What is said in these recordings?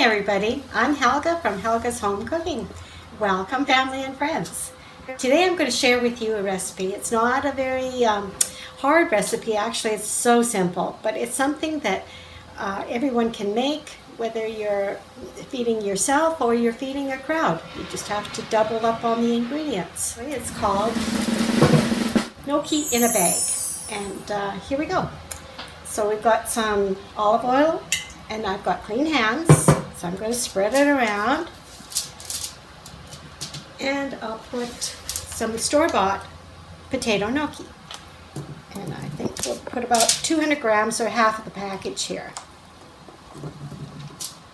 Hi everybody, I'm Helga from Helga's Home Cooking. Welcome family and friends. Today I'm going to share with you a recipe. It's not a very hard recipe, actually it's so simple, but it's something that everyone can make, whether you're feeding yourself or you're feeding a crowd. You just have to double up on the ingredients. It's called Gnocchi in a bag, and here we go. So we've got some olive oil, and I've got clean hands, so I'm going to spread it around. And I'll put some store-bought potato gnocchi. And I think we'll put about 200 grams or half of the package here.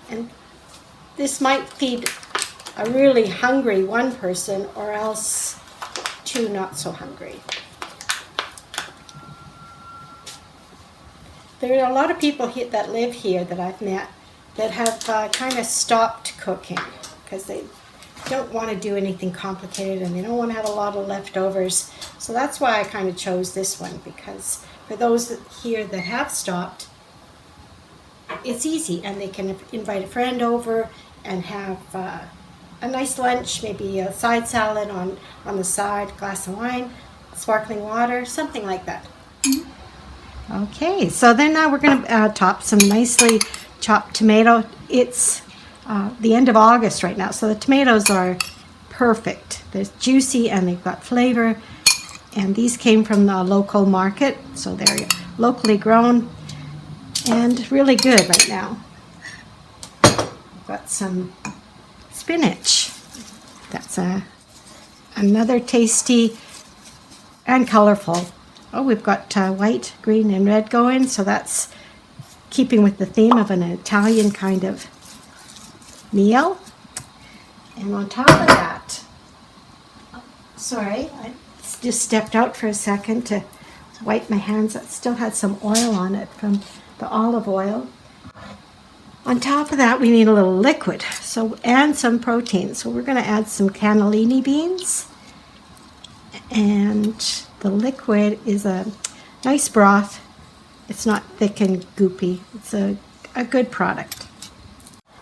And this might feed a really hungry one person or else two not so hungry. There are a lot of people that live here that I've met that have kind of stopped cooking because they don't want to do anything complicated and they don't want to have a lot of leftovers. So that's why I kind of chose this one, because for those here that have stopped, it's easy and they can invite a friend over and have a nice lunch, maybe a side salad on the side, glass of wine, sparkling water, something like that. Okay, so then now we're going to top some nicely chopped tomato. It's the end of August right now, so the tomatoes are perfect. They're juicy and they've got flavor, and these came from the local market, so they're locally grown and really good right now. Got some spinach. That's another tasty and colorful. Oh, we've got white, green, and red going, so that's keeping with the theme of an Italian kind of meal. And on top of that, sorry, I just stepped out for a second to wipe my hands. That still had some oil on it from the olive oil. On top of that, we need a little liquid, and some protein. So we're going to add some cannellini beans, and the liquid is a nice broth. It's not thick and goopy. It's a good product.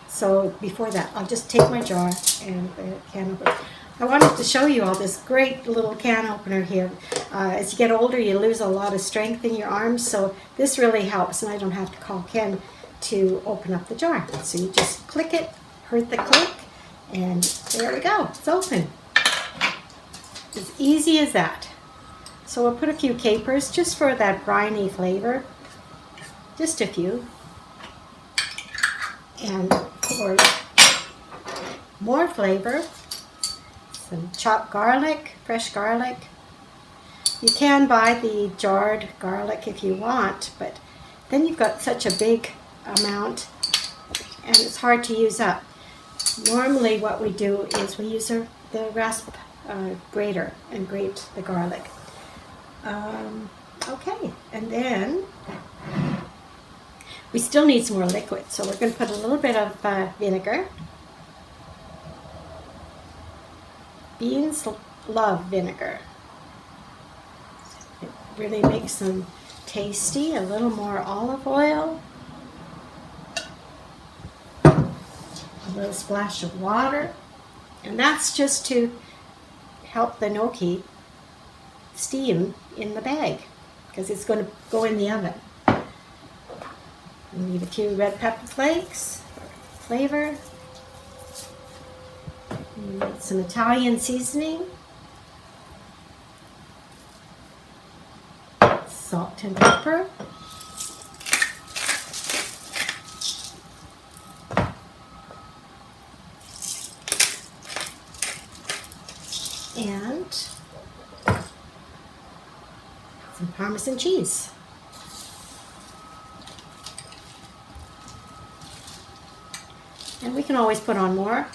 So before that, I'll just take my jar and the can opener. I wanted to show you all this great little can opener here. As you get older, you lose a lot of strength in your arms, so this really helps, and I don't have to call Ken to open up the jar. So you just click it, heard the click, and there we go. It's open. As easy as that. So we'll put a few capers just for that briny flavor. Just a few. And for more flavor, some chopped garlic, fresh garlic. You can buy the jarred garlic if you want, but then you've got such a big amount and it's hard to use up. Normally what we do is we use the rasp grater and grate the garlic. Okay, and then we still need some more liquid, so we're going to put a little bit of vinegar. Beans love vinegar. It really makes them tasty. A little more olive oil. A little splash of water. And that's just to help the gnocchi steam in the bag, because it's going to go in the oven. We need a few red pepper flakes for flavor. We need some Italian seasoning. Salt and pepper. And some Parmesan cheese. And we can always put on more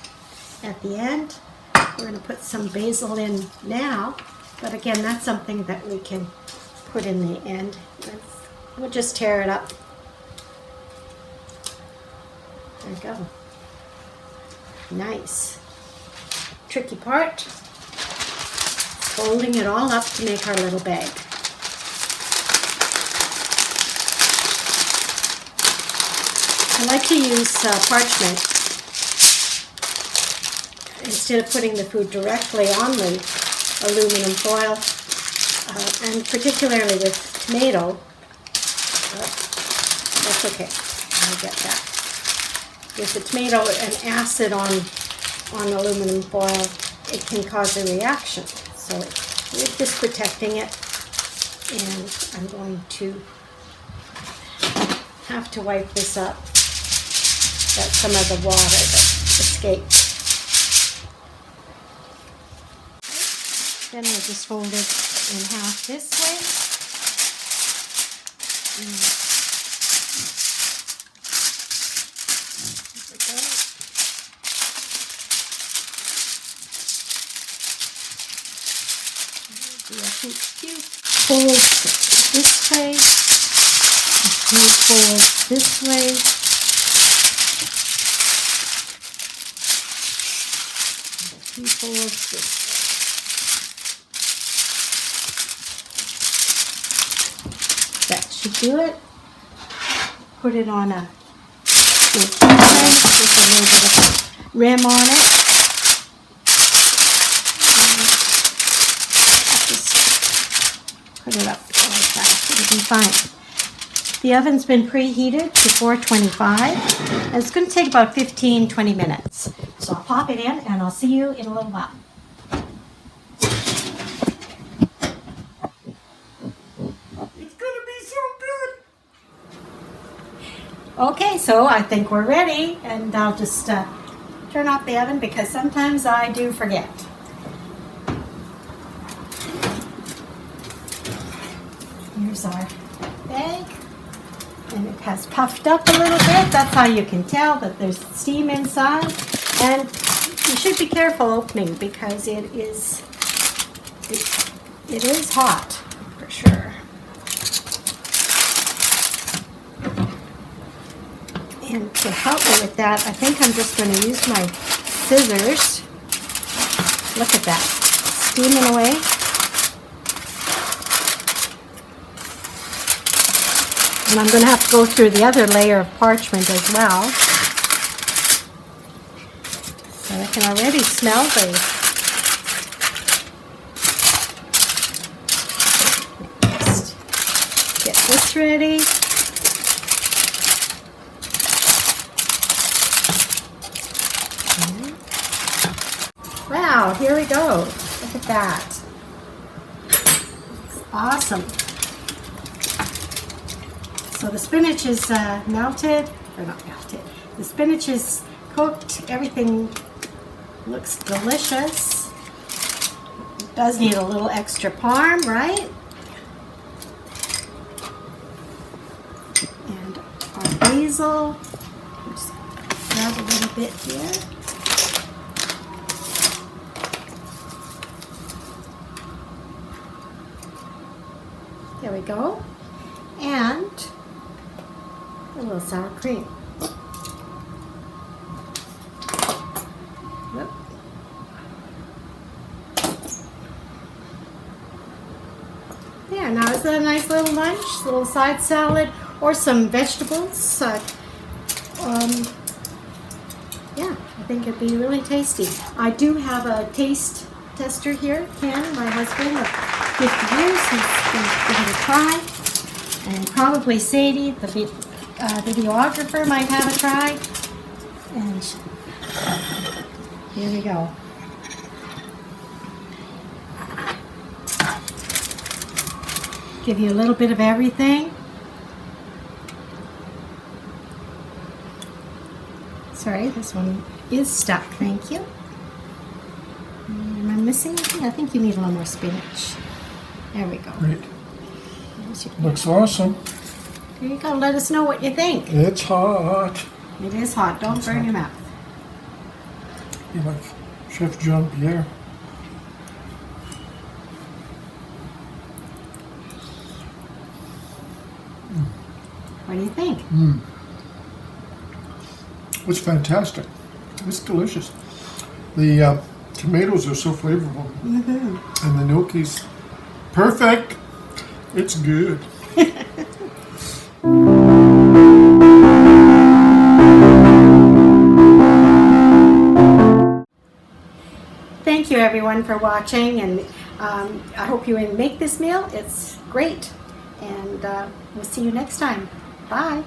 at the end. We're going to put some basil in now, but again, that's something that we can put in the end. We'll just tear it up. There we go. Nice. Tricky part, folding it all up to make our little bag. I like to use parchment instead of putting the food directly on the aluminum foil, and particularly with tomato. That's okay, I'll get that. With the tomato and acid on aluminum foil, it can cause a reaction. So we're just protecting it, and I'm going to have to wipe this up. That's some of the water that escaped. Then we'll just fold it in half this way. Do a few folds this way, a few folds this way. Few folds this way. That should do it. Put it on a with a rim on it. Just put it up like that. It'll be fine. The oven's been preheated to 425, and it's going to take about 15-20 minutes. So I'll pop it in, and I'll see you in a little while. It's going to be so good. Okay, so I think we're ready, and I'll just turn off the oven because sometimes I do forget. Here's our bag. And it has puffed up a little bit. That's how you can tell that there's steam inside. And you should be careful opening because it is hot for sure. And to help me with that, I think I'm just going to use my scissors. Look at that, steaming away. And I'm going to have to go through the other layer of parchment as well. So I can already smell the just get this ready. Wow, here we go. Look at that. It's awesome. So the spinach is melted, or not melted. The spinach is cooked. Everything looks delicious. It does need a little extra parm, right? And our basil. Just grab a little bit here. There we go. And a little sour cream. Yep. There, now is that a nice little lunch? A little side salad or some vegetables. Yeah, I think it'd be really tasty. I do have a taste tester here, Ken, my husband of 50 years. He's going to give it a try. And probably Sadie, the videographer, might have a try. And here we go. Give you a little bit of everything. Sorry, this one is stuck. Thank you. Am I missing anything? I think you need a little more spinach. There we go. Great. Looks awesome. Here you go. Let us know what you think. It's hot. It is hot. Don't burn your mouth. You like Chef Jean-Pierre. What do you think? It's fantastic. It's delicious. The tomatoes are so flavorful. And the gnocchi's perfect. It's good. you everyone for watching, and I hope you make this meal. It's great, and we'll see you next time. Bye.